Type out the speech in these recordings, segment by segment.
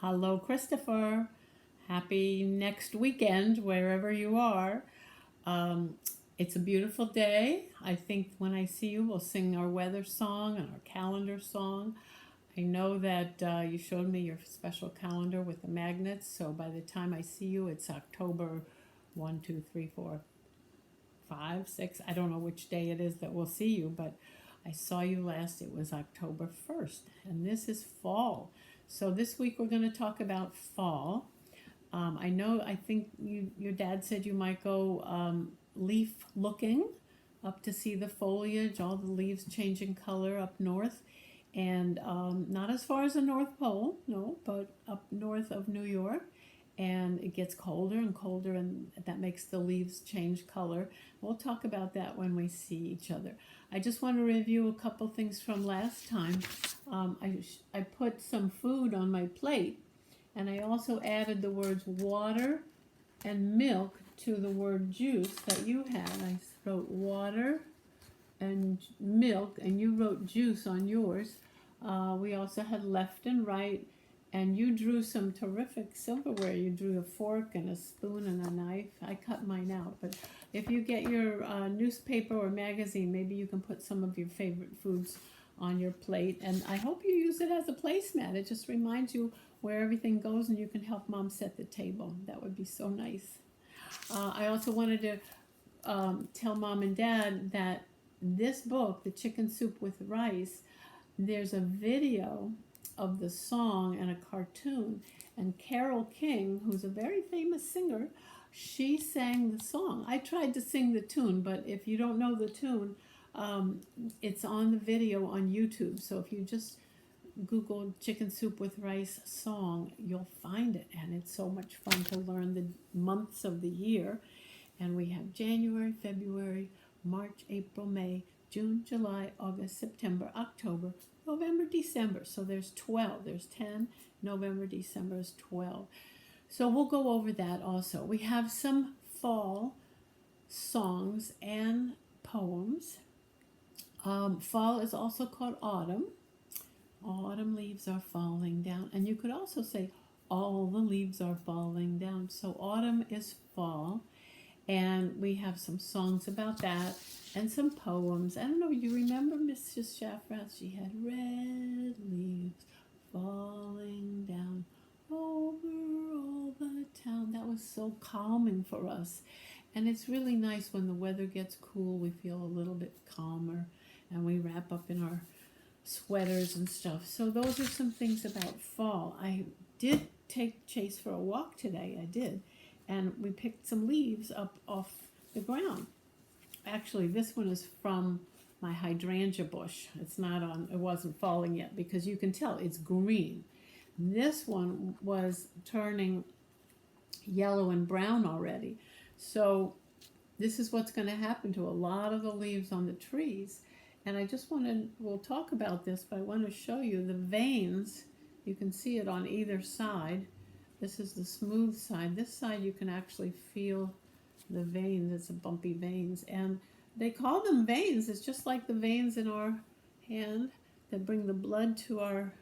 Hello, Christopher. Happy next weekend, wherever you are. Um, it's a beautiful day. I think when I see you, we'll sing our weather song and our calendar song. I know that you showed me your special calendar with the magnets, so by the time I see you, it's October 1, 2, 3, 4, 5, 6. I don't know which day it is that we'll see you, but I saw you last. It was October 1st, and this is fall. So this week we're going to talk about fall. I think your dad said you might go leaf looking up to see the foliage, all the leaves changing color up north. And not as far as the North Pole, no, but up north of New York. And it gets colder and colder, and that makes the leaves change color. We'll talk about that when we see each other. I just want to review a couple things from last time. I put some food on my plate, and I also added the words water and milk to the word juice that you had. I wrote water and milk, and you wrote juice on yours. We also had left and right, and you drew some terrific silverware. You drew a fork and a spoon and a knife. I cut mine out, but if you get your newspaper or magazine, maybe you can put some of your favorite foods on your plate, and I hope you use it as a placemat. It just reminds you where everything goes, and you can help mom set the table. That would be so nice. I also wanted to tell mom and dad that this book, The Chicken Soup with Rice, there's a video of the song and a cartoon. And Carole King, who's a very famous singer, she sang the song. I tried to sing the tune, but if you don't know the tune, it's on the video on YouTube. So if you just Google Chicken Soup with Rice song, you'll find it. And it's so much fun to learn the months of the year. And we have January, February, March, April, May, June, July, August, September, October, November, December. So there's 12. There's 10. November, December is 12. So we'll go over that also. We have some fall songs and poems. Fall is also called autumn. Autumn leaves are falling down. And you could also say, all the leaves are falling down. So autumn is fall. And we have some songs about that and some poems. I don't know, you remember Mrs. Shafrath? She had red leaves falling down over all the town. That was so calming for us. And it's really nice when the weather gets cool, we feel a little bit calmer and we wrap up in our sweaters and stuff. So those are some things about fall. I did take Chase for a walk today. I did. And we picked some leaves up off the ground. Actually, this one is from my hydrangea bush. It's not on, it wasn't falling yet because you can tell it's green. This one was turning yellow and brown already. So this is what's going to happen to a lot of the leaves on the trees. And I just want to, we'll talk about this, but I want to show you the veins. You can see it on either side. This is the smooth side. This side you can actually feel the veins. It's a bumpy veins. And they call them veins. It's just like the veins in our hand that bring the blood to our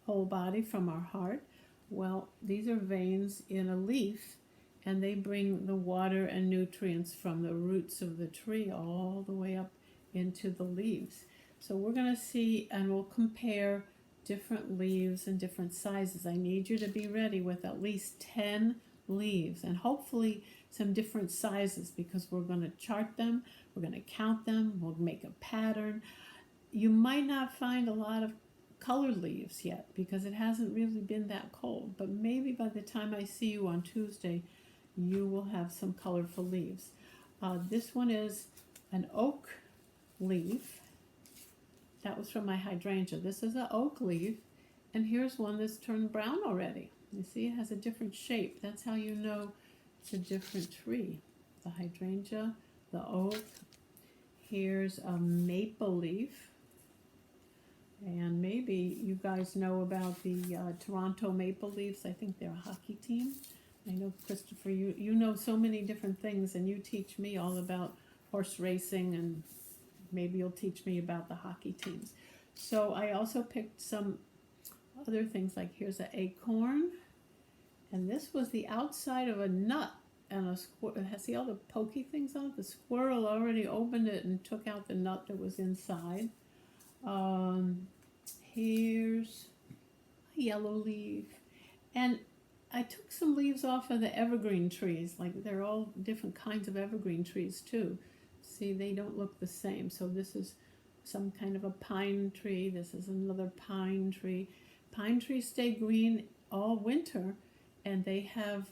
whole body from our heart. Well, these are veins in a leaf, and they bring the water and nutrients from the roots of the tree all the way up into the leaves. So we're going to see, and we'll compare different leaves and different sizes. I need you to be ready with at least 10 leaves and hopefully some different sizes because we're going to chart them, we're going to count them, we'll make a pattern. You might not find a lot of colored leaves yet because it hasn't really been that cold, but maybe by the time I see you on Tuesday, you will have some colorful leaves. This one is an oak leaf. That was from my hydrangea. This is an oak leaf, and here's one that's turned brown already. You see it has a different shape. That's how you know it's a different tree. The hydrangea, the oak. Here's a maple leaf. And maybe you guys know about the Toronto Maple Leafs. I think they're a hockey team. I know, Christopher, you know so many different things, and you teach me all about horse racing, and maybe you'll teach me about the hockey teams. So I also picked some other things, like here's an acorn, and this was the outside of a nut, and a squirrel, it has, see all the pokey things on it? The squirrel already opened it and took out the nut that was inside. Here's a yellow leaf, and I took some leaves off of the evergreen trees, like they're all different kinds of evergreen trees too. See, they don't look the same. So this is some kind of a pine tree. This is another pine tree. Pine trees stay green all winter, and they have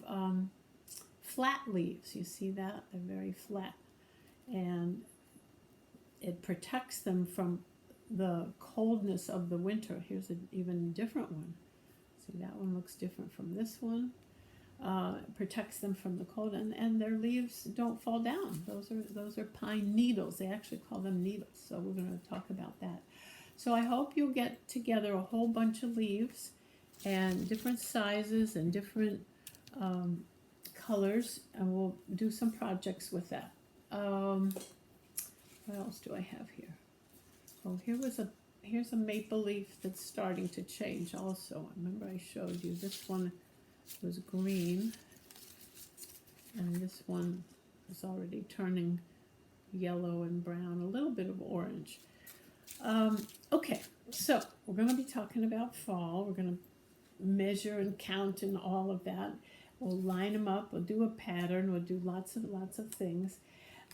flat leaves. You see that? They're very flat, and it protects them from the coldness of the winter. Here's an even different one. See, that one looks different from this one. It protects them from the cold, and their leaves don't fall down. Those are pine needles. They actually call them needles. So we're going to talk about that. So I hope you'll get together a whole bunch of leaves and different sizes and different colors, and we'll do some projects with that. What else do I have here? Oh, here's a maple leaf that's starting to change also. Remember I showed you this one was green, and this one is already turning yellow and brown, a little bit of orange. Okay, so we're going to be talking about fall. We're going to measure and count and all of that. We'll line them up. We'll do a pattern. We'll do lots of things.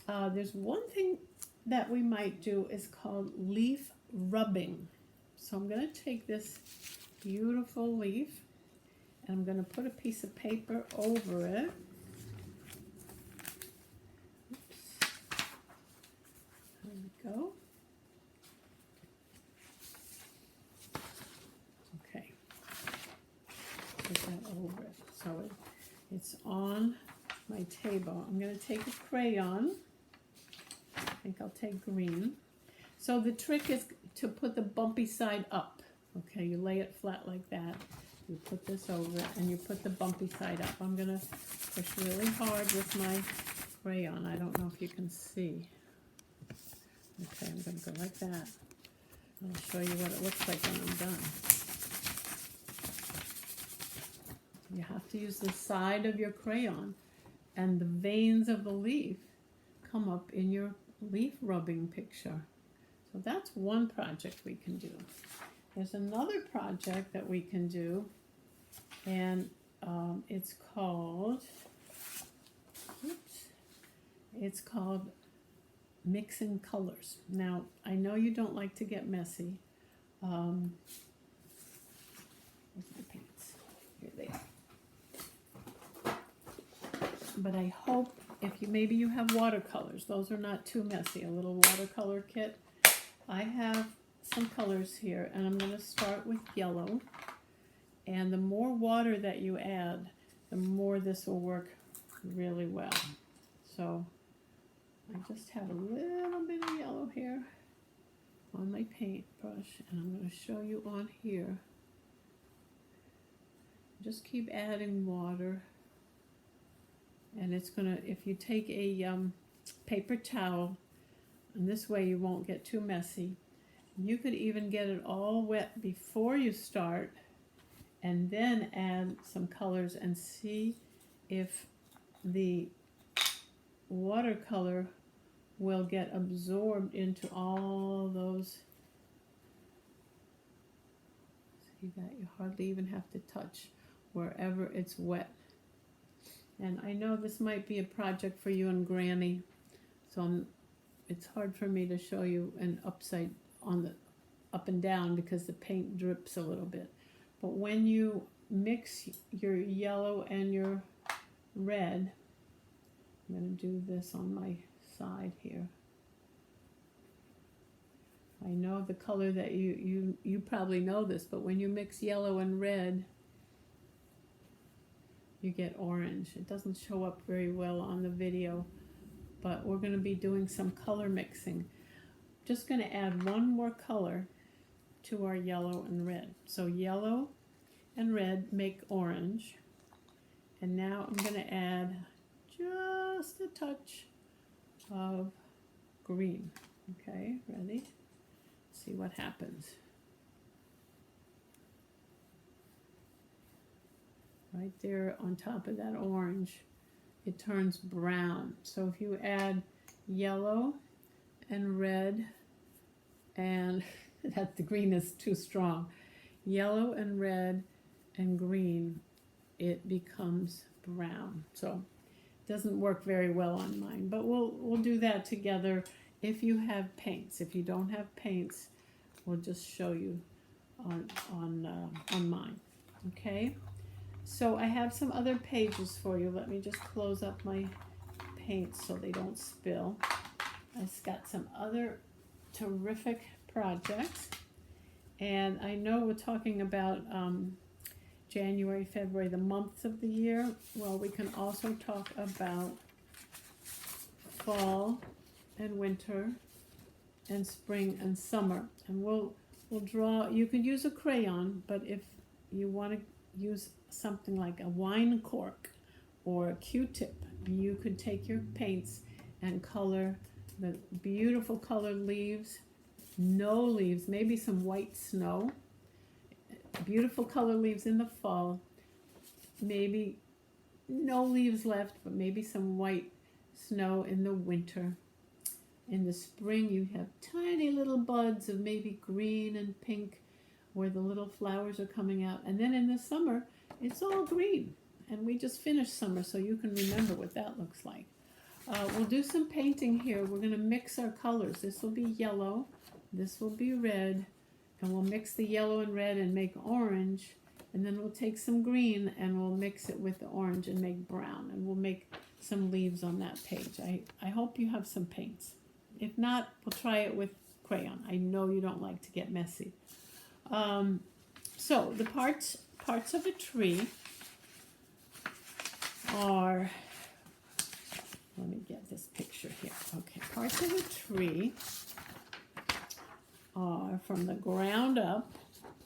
There's one thing that we might do is called leaf rubbing. So I'm going to take this beautiful leaf, and I'm going to put a piece of paper over it. Oops. There we go. Okay. Put that over it. So it's on my table. I'm going to take a crayon. I think I'll take green. So the trick is to put the bumpy side up. Okay, you lay it flat like that. You put this over it, and you put the bumpy side up. I'm going to push really hard with my crayon. I don't know if you can see. Okay, I'm going to go like that. I'll show you what it looks like when I'm done. You have to use the side of your crayon, and the veins of the leaf come up in your leaf rubbing picture. So that's one project we can do. There's another project that we can do, and it's called mixing colors. Now, I know you don't like to get messy. Where's my paints? Here they are. But I hope maybe you have watercolors. Those are not too messy. A little watercolor kit. I have some colors here, and I'm going to start with yellow. And the more water that you add, the more this will work really well. So I just have a little bit of yellow here on my paintbrush, and I'm going to show you on here. Just keep adding water, and it's going to, if you take a paper towel, and this way you won't get too messy. You could even get it all wet before you start, and then add some colors and see if the watercolor will get absorbed into all those. See that? You hardly even have to touch wherever it's wet. And I know this might be a project for you and Granny, so it's hard for me to show you an upside on the up and down because the paint drips a little bit. But when you mix your yellow and your red, I'm going to do this on my side here. I know the color that you probably know this, but when you mix yellow and red, you get orange. It doesn't show up very well on the video, but we're going to be doing some color mixing. Just going to add one more color to our yellow and red. So yellow and red make orange. And now I'm going to add just a touch of green. Okay, ready? See what happens. right there on top of that orange, it turns brown. So if you add yellow and red, and that the green is too strong, yellow and red and green, it becomes brown. So it doesn't work very well on mine, but we'll do that together if you have paints. If you don't have paints, we'll just show you on mine. Okay, so I have some other pages for you. Let me just close up my paints so they don't spill. I've got some other terrific projects, and I know we're talking about January, February, the months of the year. Well, we can also talk about fall and winter and spring and summer, and we'll draw. You can use a crayon, but if you want to use something like a wine cork or a Q-tip, you could take your paints and color the beautiful colored leaves, no leaves, maybe some white snow, beautiful colored leaves in the fall, maybe no leaves left, but maybe some white snow in the winter. In the spring, you have tiny little buds of maybe green and pink where the little flowers are coming out. And then in the summer, it's all green. And we just finished summer, so you can remember what that looks like. We'll do some painting here. We're going to mix our colors. This will be yellow, this will be red, and we'll mix the yellow and red and make orange. And then we'll take some green and we'll mix it with the orange and make brown. And we'll make some leaves on that page. I hope you have some paints. If not, we'll try it with crayon. I know you don't like to get messy. So the parts of a tree are, let me get this picture here. Okay, parts of a tree are from the ground up,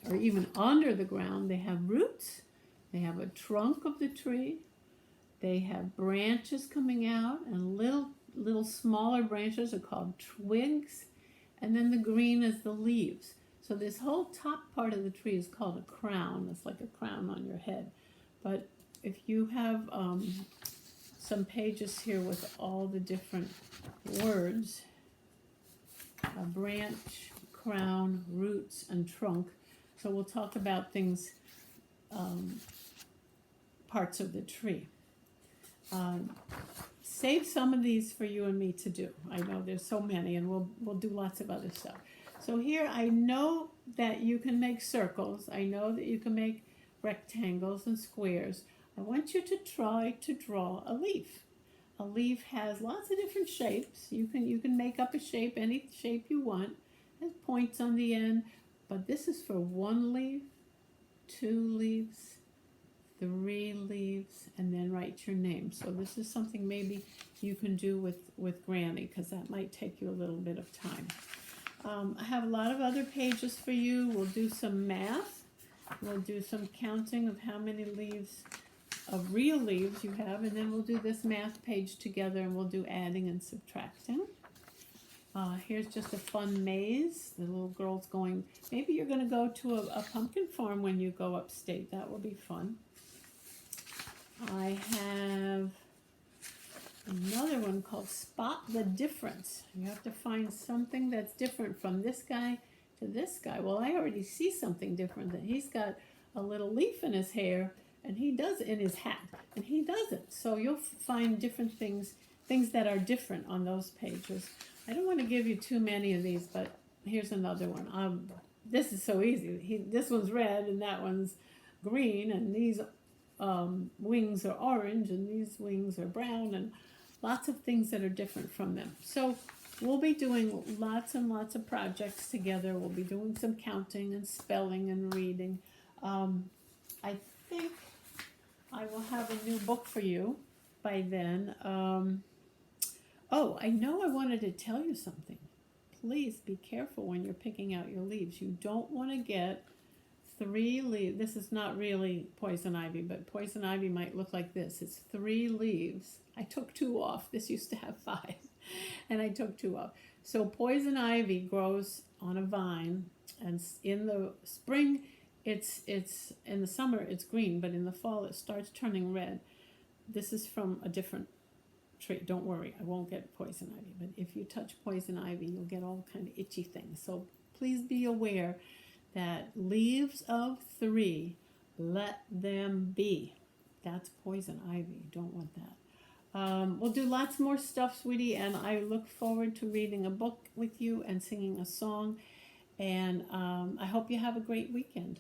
or even under the ground. They have roots, they have a trunk of the tree, they have branches coming out, and little smaller branches are called twigs, and then the green is the leaves. So this whole top part of the tree is called a crown. It's like a crown on your head. But if you have some pages here with all the different words, a branch, crown, roots, and trunk. So we'll talk about things, parts of the tree. Save some of these for you and me to do. I know there's so many, and we'll do lots of other stuff. So here, I know that you can make circles. I know that you can make rectangles and squares. I want you to try to draw a leaf. A leaf has lots of different shapes. You can make up a shape, any shape you want. It has points on the end, but this is for 1 leaf, 2 leaves, 3 leaves, and then write your name. So this is something maybe you can do with Granny, because that might take you a little bit of time. I have a lot of other pages for you. We'll do some math. We'll do some counting of how many leaves, of real leaves you have, and then we'll do this math page together, and we'll do adding and subtracting. Here's just a fun maze. The little girl's going, maybe you're going to go to a pumpkin farm when you go upstate. That will be fun. I have another one called Spot the Difference. You have to find something that's different from this guy to this guy. Well, I already see something different. That he's got a little leaf in his hair, and he does in his hat, and he doesn't. So you'll find different things that are different on those pages. I don't want to give you too many of these, but here's another one. This is so easy. This one's red, and that one's green, and these wings are orange, and these wings are brown, and lots of things that are different from them. So we'll be doing lots and lots of projects together. We'll be doing some counting and spelling and reading. I think I will have a new book for you by then. Oh, I know I wanted to tell you something. Please be careful when you're picking out your leaves. You don't want to get 3 leaves. This is not really poison ivy, but poison ivy might look like this. It's 3 leaves. I took 2 off. This used to have 5, and I took 2 off. So poison ivy grows on a vine, and in the spring, It's in the summer it's green, but in the fall it starts turning red. This is from a different tree. Don't worry, I won't get poison ivy. But if you touch poison ivy, you'll get all kind of itchy things. So please be aware that leaves of 3, let them be. That's poison ivy. Don't want that. We'll do lots more stuff, sweetie, and I look forward to reading a book with you and singing a song. And I hope you have a great weekend.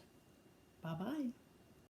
Bye-bye.